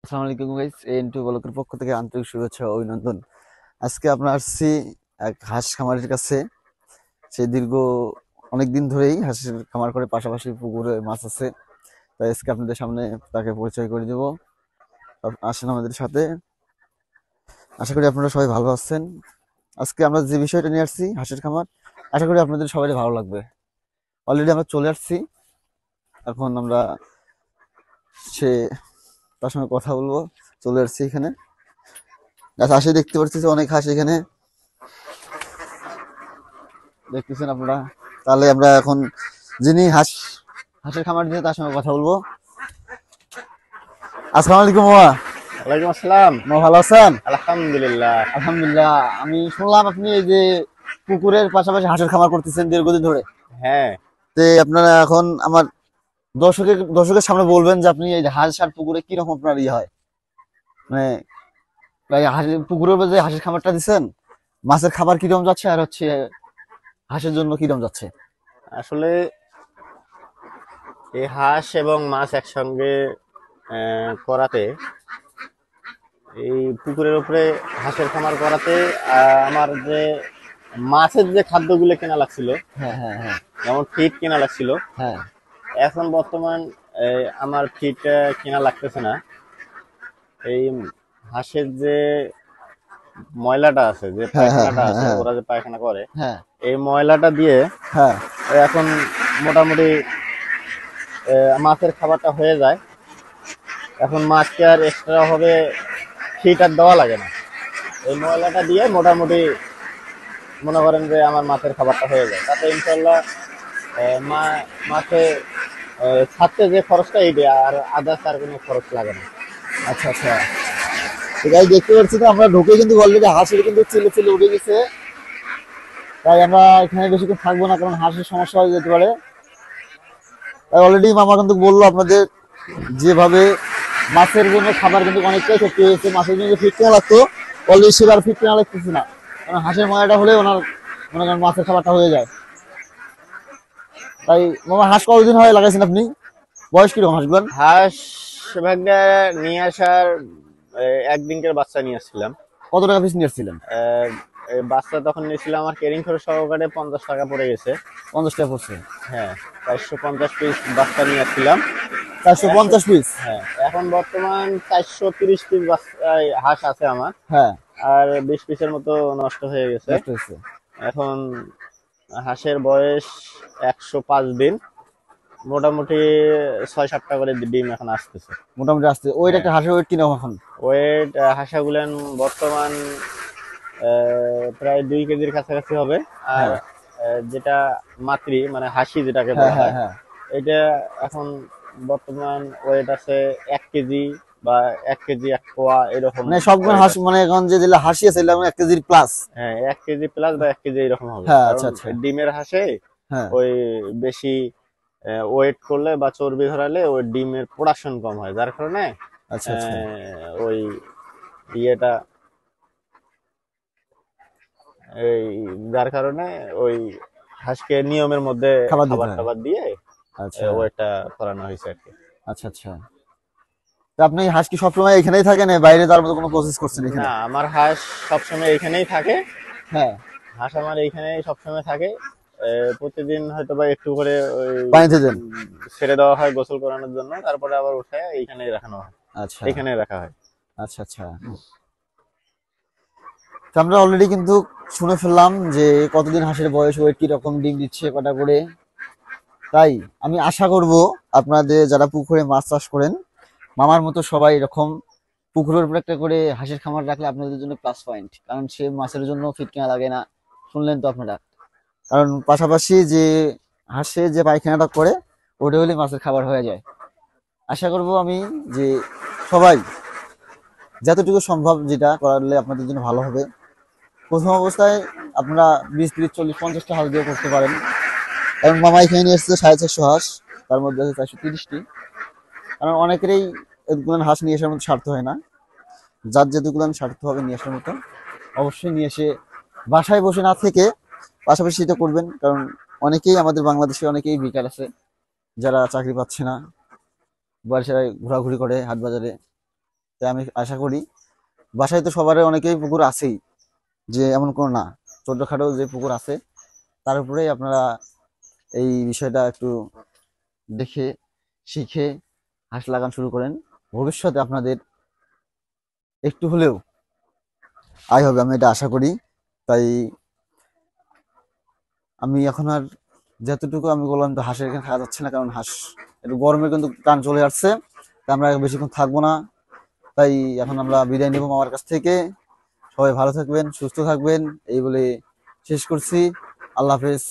আসসালামু আলাইকুম গাইস, এনটু ব্লকের পক্ষ থেকে আন্তরিক শুভেচ্ছা ও অভিনন্দন। আজকে আমরা আসছি এক হাঁস খামারের কাছে। সে দীর্ঘ অনেক দিন ধরেই হাঁসের খামার করে, পাশাপাশি পুকুরে মাছ আছে। তাই আজকে আপনাদের সামনে তাকে পরিচয় করে দেব। আসেন আমাদের সাথে। আশা করি আপনারা সবাই ভালো আছেন। আজকে আমরা যে বিষয়টা নিয়ে আসছি, হাঁসের খামার, আশা করি আপনাদের সবাই ভালো লাগবে। অলরেডি আমরা চলে আসছি। এখন আমরা সে তার সঙ্গে কথা বলবো। চলে আসছি এখানে। হাঁসে দেখতে পাচ্ছি যে অনেক হাঁস এখানে দেখতেছেন আপনারা। তাহলে আমরা এখন যিনি হাঁসের খামার দিয়ে তার সঙ্গে কথা বলবো। আসসালামু আলাইকুম মামা। ওয়ালাইকুম আসসালাম। মামা ভালো আছেন? আলহামদুলিল্লাহ। আলহামদুলিল্লাহ। আমি শুনলাম আপনি এই যে পুকুরের পাশাপাশি হাঁসের খামার করতেছেন দীর্ঘদিন ধরে। হ্যাঁ, তো আপনারা এখন আমার দর্শকের সামনে বলবেন যে আপনি এই হাঁস আর পুকুরে কিরকম আপনার ইয়ে হয়, মানে হাঁসের পুকুরের যে হাঁসের খামারটা দিচ্ছেন, মাছের খাবার কিরকম যাচ্ছে আর হচ্ছে হাঁসের জন্য কিরকম যাচ্ছে? আসলে এই হাঁস এবং মাছ একসঙ্গে করাতে, এই পুকুরের উপরে হাঁসের খামার করাতে আমার যে মাছের যে খাদ্যগুলো কেনা লাগছিল, হ্যাঁ হ্যাঁ হ্যাঁ যেমন ফিড কেনা লাগছিল, হ্যাঁ এখন বর্তমান আমার ফিড কেনা লাগতেছে না। এই হাঁসের যে ময়লাটা আছে, যে হ্যাঁ হ্যাঁ পায়খানাটা হ্যাঁ আছে, হ্যাঁ ওরা যে পায়খানা করে, হ্যাঁ এই ময়লাটা দিয়ে হ্যাঁ এখন মোটামুটি মাছের খাবারটা হয়ে যায়। এখন মাছকে আর এক্সট্রা ভাবে ফিট আর দেওয়া লাগে না। এই ময়লাটা দিয়ে মোটামুটি মনে করেন যে আমার মাছের খাবারটা হয়ে যায়, তাতে ইনশাল্লাহ মাছে ছাড়তে যে খরচটা এই দেয়, আর আদার্স আর কোনো খরচ লাগে না। আচ্ছা আচ্ছা। গাইস দেখতে পাচ্ছি তো আমরা ঢুকে কিন্তু অলরেডি হাঁসের কিন্তু চিলে চিলে উঠে গেছে। তাই আমরা এখানে বেশিক্ষণ থাকবো না, কারণ হাঁসের সমস্যা হয়ে যেতে পারে। তাই অলরেডি মামা কিন্তু বললো আপনাদের যেভাবে মাছের জন্য খাবার কিন্তু অনেকটাই ক্ষতি হয়েছে। মাছের জন্য ফিট কেনা লাগতো, অলরেডি সেবার ফিট কেনা লাগতেছে না, কারণ হাঁসের ময়াটা হলে ওনার মনে করেন মাছের খাবারটা হয়ে যায়। তাই মামা হাঁস কতদিন হয় লাগাইছেন আপনি? বয়স কিরকম হাঁসগুলার? হাঁস ভাগ্যা নিয়ে আসার একদিনকার বাচ্চা নিয়ে আসছিলাম। কত টাকা পিস নিয়ে আসছিলেন? এই বাচ্চা তখন নিয়েছিলাম আমার কেরিং খরচ সহকারে 50 টাকা পড়ে গেছে। 50 টাকা পড়ছে। হ্যাঁ, 450 পিস বাচ্চা নিয়ে আসছিলাম। 450 পিস? হ্যাঁ, এখন বর্তমান 430 পিস হাঁস আছে আমার। হ্যাঁ, আর 20 পিসের মতো নষ্ট হয়ে গেছে। নষ্ট হয়েছে। এখন হাঁসের বয়স 105 দিন। মোটামুটি 6-7টা করে ডিম এখন আসতেছে। মোটামুটি আসছে। ওইটা একটা হাঁসের ওয়েট কিরকম এখন? ওয়েট হাঁসাগুলেন বর্তমান প্রায় 2 কেজির কাছাকাছি হবে। আর হ্যাঁ যেটা মাতৃ মানে হাসি যেটাকে হ্যাঁ বলা হ্যাঁ হয়, হ্যাঁ। এটা এখন বর্তমান ওয়েট আছে 1 কেজি বা 1 কেজি 1 পোয়া এরকম। মানে সবগুলো হাঁস মানে এখন যেগুলো হাসি আছে এগুলো 1 কেজির প্লাস? হ্যাঁ, 1 কেজি প্লাস বা 1 কেজি এরকম হবে, হ্যাঁ কারণ আচ্ছা আচ্ছা। ডিমের হাঁসে হ্যাঁ ওই বেশি ওয়েট করলে বা চর্বি ধরালে ওই ডিমের প্রোডাকশন কম হয়, যার কারণে আচ্ছা আচ্ছা। ওই ইয়েটা এই যার কারণে ওই হাঁসকে নিয়মের মধ্যে খাবার দিতে খাবার হয়। টাবার দিয়ে আচ্ছা ওয়েটটা করানো হয়েছে আর কি। আচ্ছা আচ্ছা। তা আপনি হাঁস কি সবসময় এখানেই থাকেন, বাইরে যাওয়ার মতো কোনো প্রসেস করছেন এখানে? না, আমার হাঁস সবসময় এইখানেই থাকে। হ্যাঁ। হাঁস আমার এইখানেই সবসময় থাকে। প্রতিদিন হয়তো বা একটু করে ওই পানিতে দেন? ছেড়ে দেওয়া হয় গোসল করানোর জন্য, তারপরে আবার উঠে এইখানেই রাখানো হয়, আচ্ছা এখানেই রাখা হয়। আচ্ছা আচ্ছা। তো আমরা অলরেডি কিন্তু শুনে ফেললাম যে কতদিন হাঁসের বয়স, ওয়েট কিরকম, ডিম দিচ্ছে কটা করে। তাই আমি আশা করব আপনাদের যারা পুকুরে মাছ চাষ করেন, মামার মতো সবাই এরকম পুকুরের উপর একটা করে হাঁসের খামার রাখলে আপনাদের জন্য প্লাস পয়েন্ট, কারণ সে মাছের জন্য ফিট কেনা লাগে না। শুনলেন তো আপনারা। কারণ পাশাপাশি যে হাঁসে যে পায়খানাটা করে ওটা হলে মাছের খাবার হয়ে যায়। আশা করব আমি যে সবাই যতটুকু সম্ভব যেটা করলে আপনাদের জন্য ভালো হবে। প্রথম অবস্থায় আপনারা 20, 30, 40, 50টা হাঁস দিয়ে করতে পারেন। কারণ মামা এখানে নিয়ে এসেছে 450 হাঁস, তার মধ্যে আছে 430টি। কারণ অনেকেরই এগুলো হাঁস নিয়ে আসার মতো স্বার্থ হয় না। যার যেগুলো স্বার্থ হবে নিয়ে আসার মতো, অবশ্যই নিয়ে এসে বাসায় বসে না থেকে পাশাপাশি এটা করবেন। কারণ অনেকেই আমাদের বাংলাদেশে অনেকেই বেকার আছে, যারা চাকরি পাচ্ছে না, বাসায় ঘোরাঘুরি করে হাট বাজারে। তাই আমি আশা করি, বাসায় তো সবার অনেকেই পুকুর আছেই, যে এমন কোনো না, ছোটখাটো যে পুকুর আছে তার উপরেই আপনারা এই বিষয়টা একটু দেখে শিখে হাঁস লাগান শুরু করেন। ভবিষ্যতে আপনাদের একটু হলেও আয় হবে, আমি এটা আশা করি। তাই আমি এখন আর যতটুকু আমি বললাম, তো হাঁসের এখানে থাকা যাচ্ছে না, কারণ হাঁস একটু গরমে কিন্তু টান চলে আসছে। তাই আমরা বেশিক্ষণ থাকবো না। তাই এখন আমরা বিদায় নেবো মামার কাছ থেকে। সবাই ভালো থাকবেন, সুস্থ থাকবেন, এই বলে শেষ করছি। আল্লাহ হাফেজ।